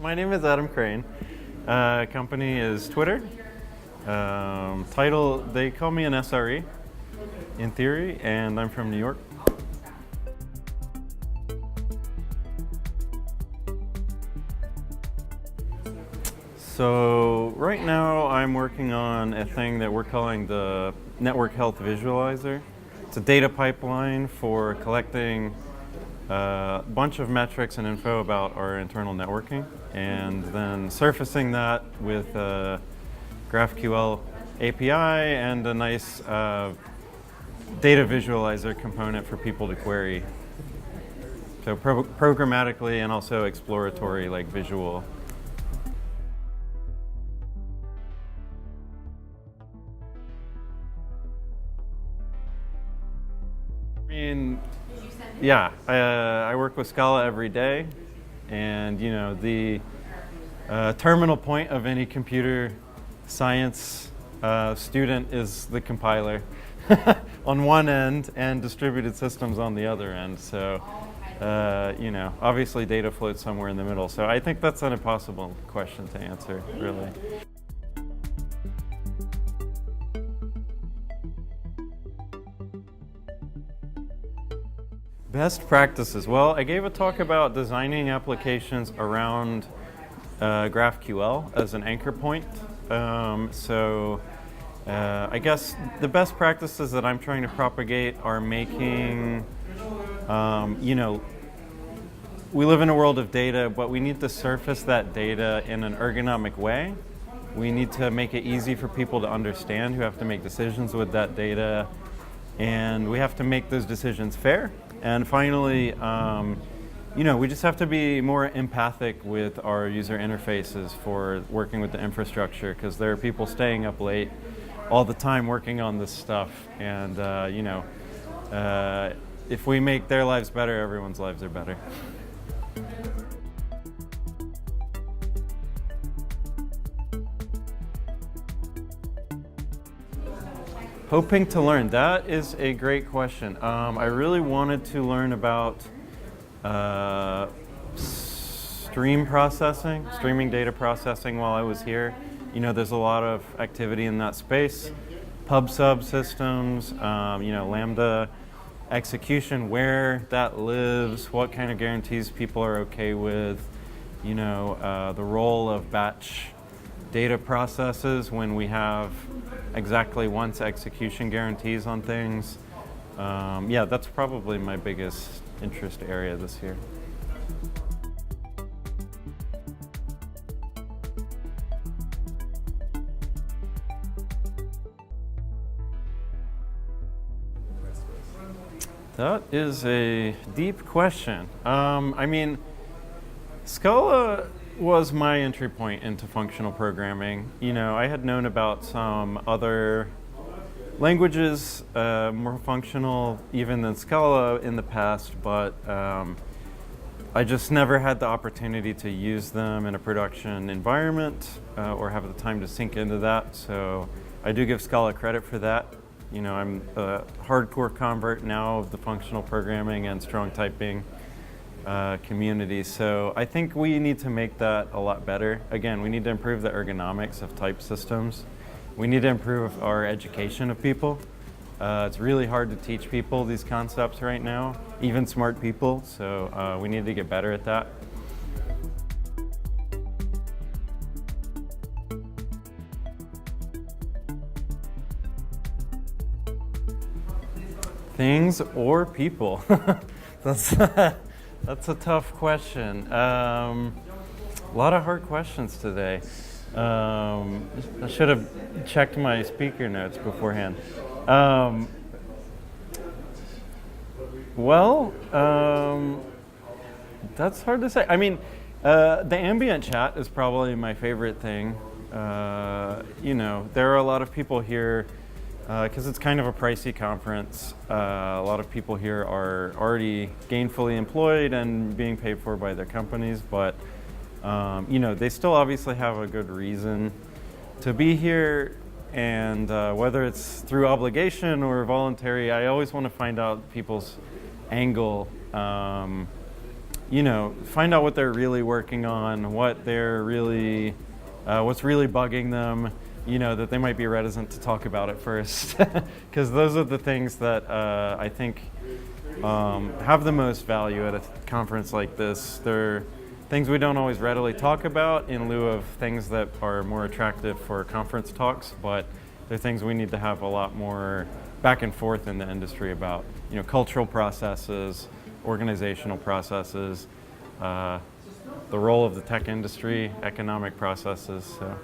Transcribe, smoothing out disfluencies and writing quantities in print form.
My name is Adam Crane. Company is Twitter. Title, they call me an SRE in theory, and I'm from New York. So right now I'm working on a thing that we're calling the Network Health Visualizer. It's a data pipeline for collecting a bunch of metrics and info about our internal networking, and then surfacing that with a GraphQL API and a nice data visualizer component for people to query. So programmatically and also exploratory, like visual. I mean, yeah, I work with Scala every day, and you know the terminal point of any computer science student is the compiler on one end and distributed systems on the other end. So you know, obviously data floats somewhere in the middle. So I think that's an impossible question to answer, really. Best practices. Well, I gave a talk about designing applications around GraphQL as an anchor point. I guess the best practices that I'm trying to propagate are making, you know, we live in a world of data, but we need to surface that data in an ergonomic way. We need to make it easy for people to understand who have to make decisions with that data, and we have to make those decisions fair. And finally, you know, we just have to be more empathic with our user interfaces for working with the infrastructure, because there are people staying up late all the time working on this stuff. And, you know, if we make their lives better, everyone's lives are better. Hoping to learn, that is a great question. I really wanted to learn about streaming data processing while I was here. You know, there's a lot of activity in that space. Pub/sub systems, you know, Lambda execution, where that lives, what kind of guarantees people are okay with, you know, the role of batch data processes when we have exactly once execution guarantees on things. Yeah, that's probably my biggest interest area this year. That is a deep question. I mean, Scala was my entry point into functional programming. You know, I had known about some other languages more functional even than Scala in the past, but I just never had the opportunity to use them in a production environment or have the time to sink into that. So I do give Scala credit for that. You know, I'm a hardcore convert now of the functional programming and strong typing community. So I think we need to make that a lot better. Again, we need to improve the ergonomics of type systems. We need to improve our education of people. It's really hard to teach people these concepts right now, even smart people. So we need to get better at that. Things or people? That's a tough question. A lot of hard questions today. I should have checked my speaker notes beforehand. That's hard to say. I mean, the ambient chat is probably my favorite thing. You know, there are a lot of people here because it's kind of a pricey conference. A lot of people here are already gainfully employed and being paid for by their companies, but you know, they still obviously have a good reason to be here, and whether it's through obligation or voluntary, I always want to find out people's angle find out what they're really working on, what they're really, what's really bugging them, that they might be reticent to talk about at first. Because those are the things that I think have the most value at a conference like this. They're things we don't always readily talk about in lieu of things that are more attractive for conference talks, but they're things we need to have a lot more back and forth in the industry about, cultural processes, organizational processes, the role of the tech industry, economic processes. So.